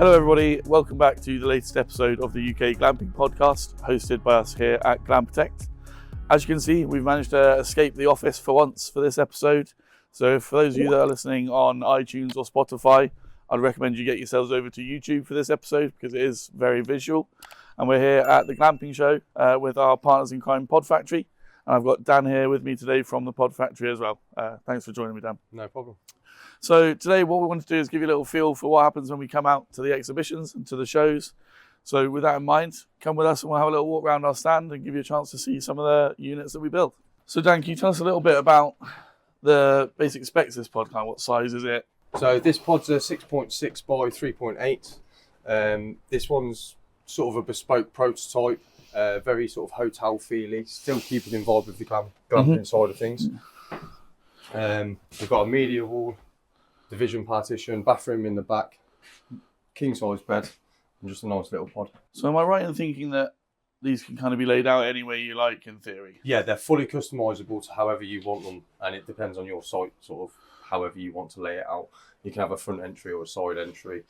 Hello everybody, welcome back to the latest episode of the UK Glamping podcast, hosted by us here at Glamptect. As you can see, we've managed to escape the office for once for this episode. So for those of you that are listening on iTunes or Spotify, I'd recommend you get yourselves over to YouTube for this episode because it is very visual. And we're here at the Glamping Show with our partners in crime, PodFactory. And I've got Dan here with me today from the PodFactory as well. Thanks for joining me, Dan. No problem. So today what we want to do is give you a little feel for what happens when we come out to the exhibitions and to the shows. So with that in mind, come with us and we'll have a little walk around our stand and give you a chance to see some of the units that we build. So Dan, can you tell us a little bit about the basic specs of this pod? What size is it? So this pod's a 6.6 by 3.8. This one's sort of a bespoke prototype, very sort of hotel feely, still keeping involved with the glamping side of things. We've got a media wall, division partition, bathroom in the back, king size bed, and just a nice little pod. So am I right in thinking that these can kind of be laid out any way you like in theory? Yeah, they're fully customizable to however you want them, and it depends on your site, sort of however you want to lay it out. You can have a front entry or a side entry.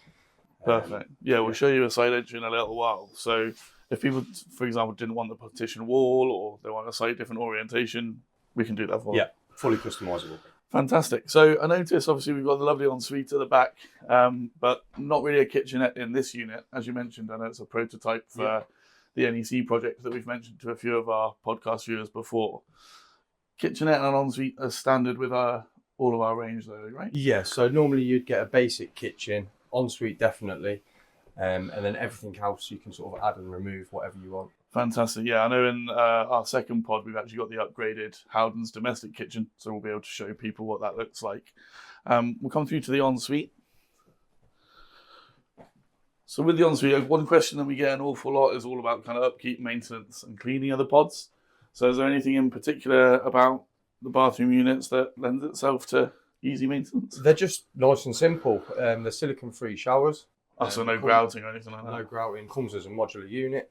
Perfect. Yeah, we'll show you a side entry in a little while. So if people, for example, didn't want the partition wall or they want a slightly different orientation, we can do that for them. Yeah, fully customizable. Fantastic. So I noticed obviously we've got the lovely ensuite at the back, but not really a kitchenette in this unit. As you mentioned, I know it's a prototype for the NEC project that we've mentioned to a few of our podcast viewers before. Kitchenette and ensuite are standard with all of our range though, right? Yeah, so normally you'd get a basic kitchen, ensuite definitely, and then everything else you can sort of add and remove whatever you want. Fantastic. Yeah, I know in our second pod, we've actually got the upgraded Howden's domestic kitchen, so we'll be able to show people what that looks like. We'll come through to the ensuite. So with the ensuite, one question that we get an awful lot is all about kind of upkeep, maintenance and cleaning of the pods. So is there anything in particular about the bathroom units that lends itself to easy maintenance? They're just nice and simple. They're silicone-free showers. So no grouting or anything like that? No grouting. Comes as a modular unit.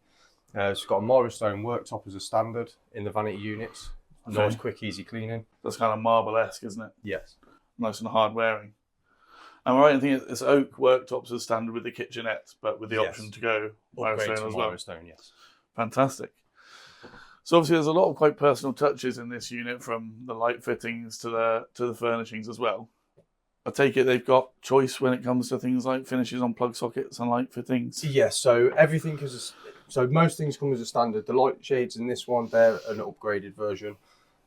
It's got a Milestone worktop as a standard in the vanity units. Okay. Nice, quick, easy cleaning. That's kind of marble-esque, isn't it? Yes. Nice and hard wearing. Am I right in thinking it's oak worktops as standard with the kitchenette, but with the option to go Milestone as well? Milestone, yes. Fantastic. So obviously there's a lot of quite personal touches in this unit, from the light fittings to the furnishings as well. I take it they've got choice when it comes to things like finishes on plug sockets and light fittings? Yes, so everything is... So most things come as a standard. The light shades in this one, they're an upgraded version.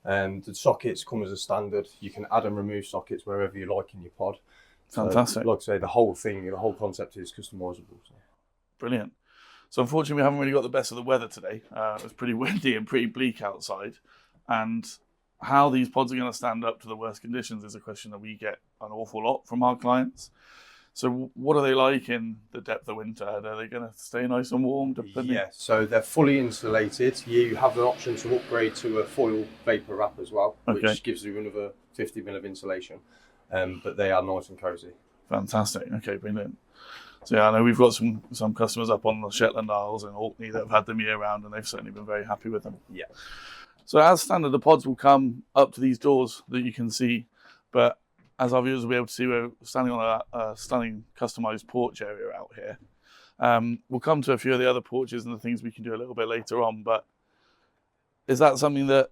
The sockets come as a standard. You can add and remove sockets wherever you like in your pod. Fantastic. So, like I say, the whole thing, the whole concept is customizable. So. Brilliant. So unfortunately, we haven't really got the best of the weather today. It was pretty windy and pretty bleak outside. And how these pods are going to stand up to the worst conditions is a question that we get an awful lot from our clients. So what are they like in the depth of winter? Are they going to stay nice and warm? Yeah, so they're fully insulated. You have the option to upgrade to a foil vapor wrap as well, which gives you another 50 mil of insulation. But they are nice and cosy. Fantastic. Okay, brilliant. So yeah, I know we've got some customers up on the Shetland Isles and Orkney that have had them year round, and they've certainly been very happy with them. Yeah. So as standard, the pods will come up to these doors that you can see, but as our viewers will be able to see, we're standing on a stunning customised porch area out here. We'll come to a few of the other porches and the things we can do a little bit later on, but is that something that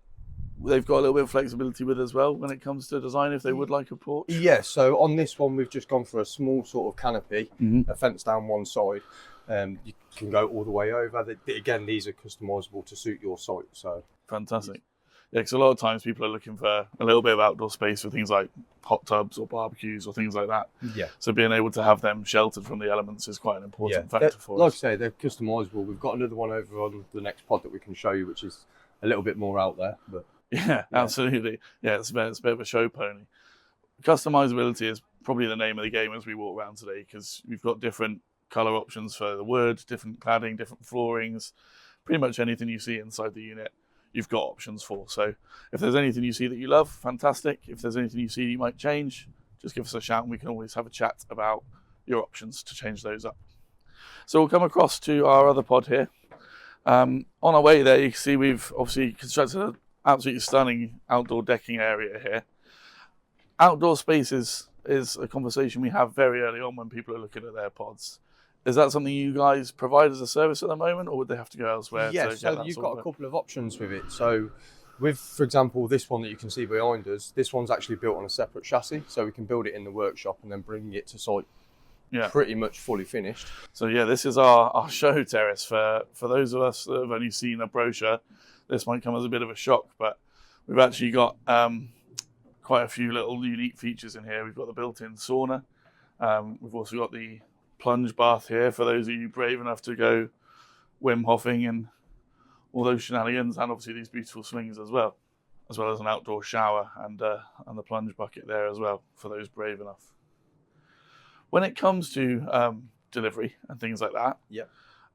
they've got a little bit of flexibility with as well when it comes to design, if they would like a porch? Yeah, so on this one, we've just gone for a small sort of canopy, a fence down one side. You can go all the way over. Again, these are customisable to suit your site. So fantastic. Yeah, because a lot of times people are looking for a little bit of outdoor space for things like hot tubs or barbecues or things like that. Yeah. So being able to have them sheltered from the elements is quite an important factor for us. Like I say, they're customisable. We've got another one over on the next pod that we can show you, which is a little bit more out there. But yeah, absolutely. Yeah, it's a bit of a show pony. Customizability is probably the name of the game as we walk around today, because we've got different colour options for the wood, different cladding, different floorings, pretty much anything you see inside the unit. You've got options for. So if there's anything you see that you love, fantastic. If there's anything you see you might change, just give us a shout and we can always have a chat about your options to change those up. So we'll come across to our other pod here. On our way there, you can see we've obviously constructed an absolutely stunning outdoor decking area here. Outdoor space is a conversation we have very early on when people are looking at their pods. Is that something you guys provide as a service at the moment, or would they have to go elsewhere? Yeah, to so get that you've sort got of a couple of options with it. So with, for example, this one that you can see behind us, this one's actually built on a separate chassis, so we can build it in the workshop and then bring it to site pretty much fully finished. So yeah, this is our show terrace. For those of us that have only seen a brochure, this might come as a bit of a shock, but we've actually got quite a few little unique features in here. We've got the built-in sauna. We've also got the plunge bath here for those of you brave enough to go Wim Hofing and all those shenanigans, and obviously these beautiful swings as well as an outdoor shower and the plunge bucket there as well for those brave enough. When it comes to delivery and things like that,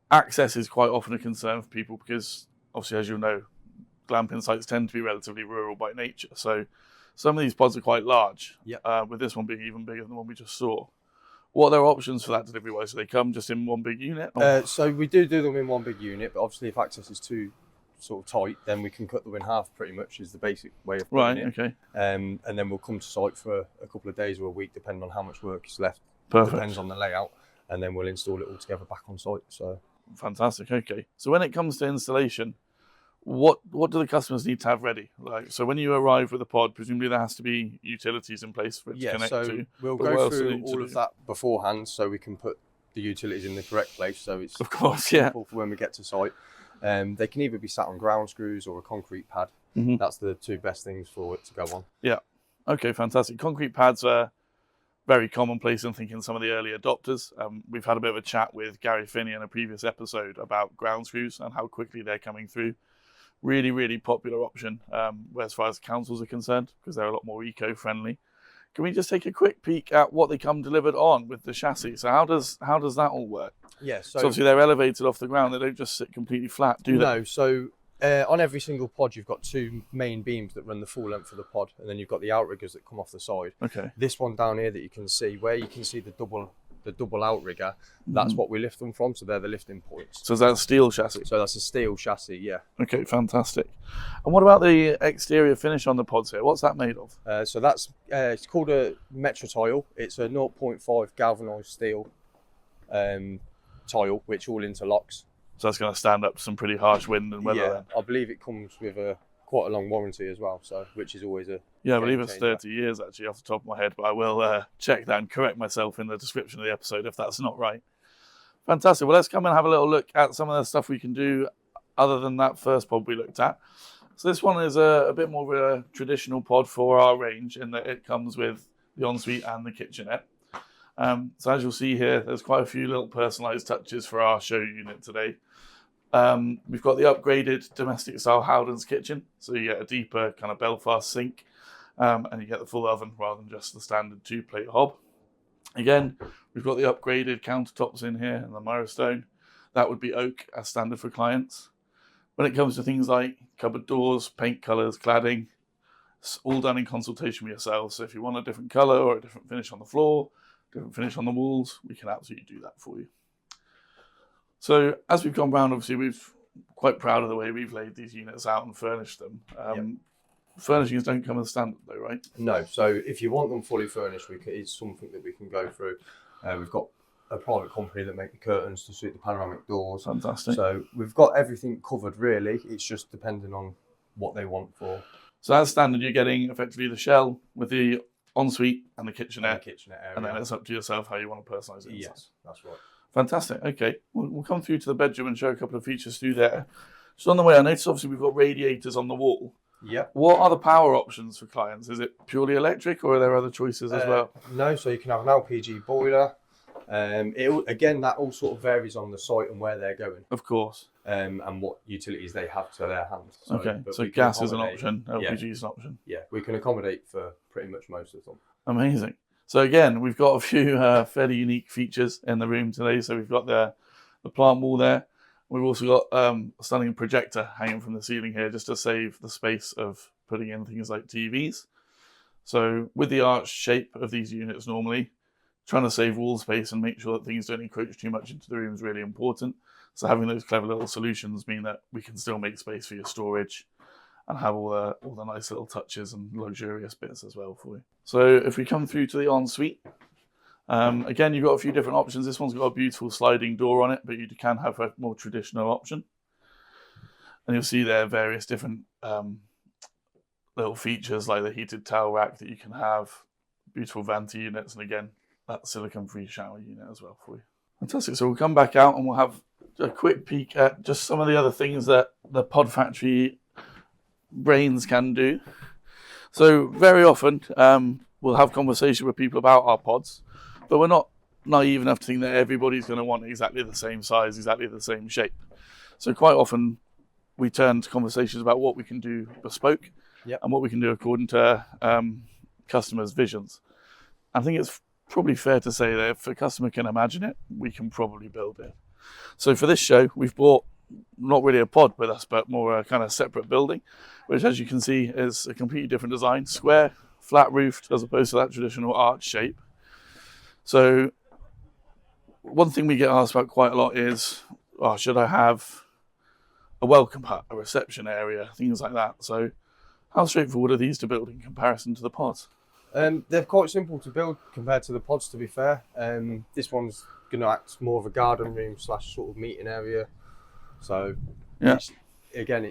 access is quite often a concern for people because obviously, as you'll know, glamping sites tend to be relatively rural by nature. So some of these pods are quite large, with this one being even bigger than the one we just saw. What are their options for that delivery-wise? Do they come just in one big unit? So we do them in one big unit, but obviously if access is too sort of tight, then we can cut them in half pretty much is the basic way of putting it. Okay. And then we'll come to site for a couple of days or a week, depending on how much work is left. Perfect. Depends on the layout. And then we'll install it all together back on site. So fantastic. Okay. So when it comes to installation, what do the customers need to have ready? Like, so when you arrive with a pod, presumably there has to be utilities in place for it to connect to. We'll go through all of that beforehand so we can put the utilities in the correct place. So it's of course, simple for when we get to site. They can either be sat on ground screws or a concrete pad. That's the two best things for it to go on. Yeah. Okay, fantastic. Concrete pads are very commonplace, I think, in some of the early adopters. We've had a bit of a chat with Gary Finney in a previous episode about ground screws and how quickly they're coming through. Really, really popular option as far as councils are concerned because they're a lot more eco-friendly. Can we just take a quick peek at what they come delivered on with the chassis? So how does that all work? Yeah, so obviously they're elevated off the ground. They don't just sit completely flat, do they? No, so on every single pod you've got two main beams that run the full length of the pod, and then you've got the outriggers that come off the side. Okay. This one down here that you can see, where you can see the double outrigger, that's what we lift them from, so they're the lifting points. So is that a steel chassis? So that's a steel chassis, yeah. Okay, fantastic. And what about the exterior finish on the pods here? What's that made of? So that's it's called a Metrotile. It's a 0.5 galvanised steel tile, which all interlocks. So that's going to stand up to some pretty harsh wind and weather. Yeah, then. I believe it comes with quite a long warranty as well, so which is always a I believe it's 30 years actually off the top of my head, but I will check that and correct myself in the description of the episode if that's not right. Fantastic. Well, let's come and have a little look at some of the stuff we can do other than that first pod we looked at. So this one is a bit more of a traditional pod for our range in that it comes with the ensuite and the kitchenette. So as you'll see here, there's quite a few little personalised touches for our show unit today. We've got the upgraded domestic style Howden's kitchen, so you get a deeper kind of Belfast sink, and you get the full oven rather than just the standard 2-plate hob. Again, we've got the upgraded countertops in here and the Mirrorstone. That would be oak as standard for clients. When it comes to things like cupboard doors, paint colours, cladding, it's all done in consultation with yourselves. So if you want a different colour or a different finish on the floor, different finish on the walls, we can absolutely do that for you. So as we've gone round, obviously we're quite proud of the way we've laid these units out and furnished them. Furnishings don't come as standard though, right? No, so if you want them fully furnished, it's something that we can go through. We've got a private company that make the curtains to suit the panoramic doors. Fantastic. So we've got everything covered really, it's just depending on what they want for. So as standard, you're getting effectively the shell with the ensuite and the kitchenette. Area. And then it's up to yourself how you want to personalise it. Yes, that's right. Fantastic. Okay, we'll come through to the bedroom and show a couple of features through there. Just on the way, I noticed obviously we've got radiators on the wall. Yep. What are the power options for clients? Is it purely electric or are there other choices as well? No, so you can have an LPG boiler. That all sort of varies on the site and where they're going. Of course. And what utilities they have to their hand. So gas is an option, LPG is an option. Yeah, we can accommodate for pretty much most of them. Amazing. So again, we've got a few fairly unique features in the room today. So we've got the plant wall there. We've also got a stunning projector hanging from the ceiling here just to save the space of putting in things like TVs. So with the arched shape of these units normally, trying to save wall space and make sure that things don't encroach too much into the room is really important. So having those clever little solutions mean that we can still make space for your storage and have all the nice little touches and luxurious bits as well for you. So if we come through to the ensuite, Again, you've got a few different options. This one's got a beautiful sliding door on it, but you can have a more traditional option. And you'll see there various different little features like the heated towel rack that you can have, beautiful Vanta units, and again, that silicone-free shower unit as well for you. Fantastic. So we'll come back out and we'll have a quick peek at just some of the other things that the PodFactory brains can do. So very often we'll have conversation with people about our pods, but we're not naive enough to think that everybody's going to want exactly the same size, exactly the same shape. So quite often we turn to conversations about what we can do bespoke and what we can do according to customers' visions. I think it's probably fair to say that if a customer can imagine it, we can probably build it. So for this show, we've brought not really a pod with us, but more a kind of separate building, which as you can see is a completely different design, square, flat roofed, as opposed to that traditional arch shape. So one thing we get asked about quite a lot is, should I have a welcome hut, a reception area, things like that. So how straightforward are these to build in comparison to the pods? They're quite simple to build compared to the pods, to be fair. This one's going to act more of a garden room / sort of meeting area. So it's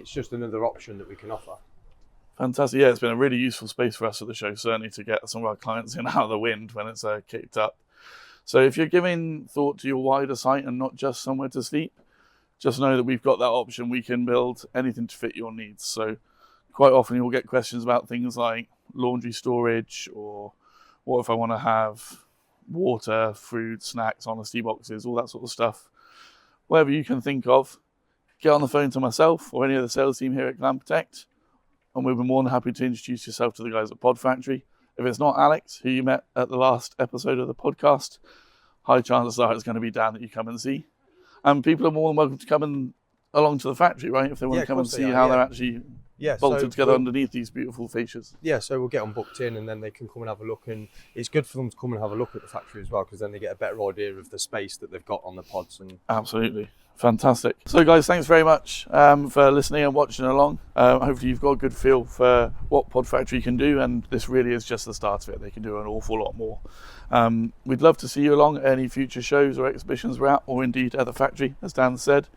just another option that we can offer. Fantastic. Yeah, it's been a really useful space for us at the show, certainly to get some of our clients in out of the wind when it's kicked up. So if you're giving thought to your wider site and not just somewhere to sleep, just know that we've got that option. We can build anything to fit your needs. So quite often you'll get questions about things like laundry storage, or what if I want to have water, food, snacks, honesty boxes, all that sort of stuff. Whatever you can think of, get on the phone to myself or any of the sales team here at Glam Protect, and we'll be more than happy to introduce yourself to the guys at PodFactory. If it's not Alex, who you met at the last episode of the podcast, high chances are it's going to be Dan that you come and see. And people are more than welcome to come along to the factory, right? If they want to come and see how they're actually bolted together underneath these beautiful fascias. Yeah, so we'll get them booked in and then they can come and have a look. And it's good for them to come and have a look at the factory as well, because then they get a better idea of the space that they've got on the pods. Absolutely. Fantastic. So guys, thanks very much for listening and watching along. Hopefully you've got a good feel for what PodFactory can do, and this really is just the start of it. They can do an awful lot more. We'd love to see you along at any future shows or exhibitions we're at, or indeed at the factory, as Dan said.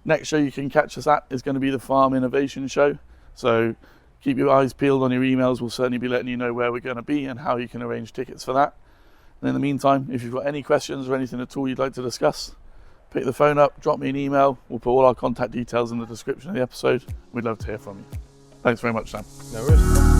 Next show you can catch us at is going to be the Farm Innovation Show. So keep your eyes peeled on your emails. We'll certainly be letting you know where we're going to be and how you can arrange tickets for that. And in the meantime, if you've got any questions or anything at all you'd like to discuss, pick the phone up, drop me an email. We'll put all our contact details in the description of the episode. We'd love to hear from you. Thanks very much, Sam. No worries.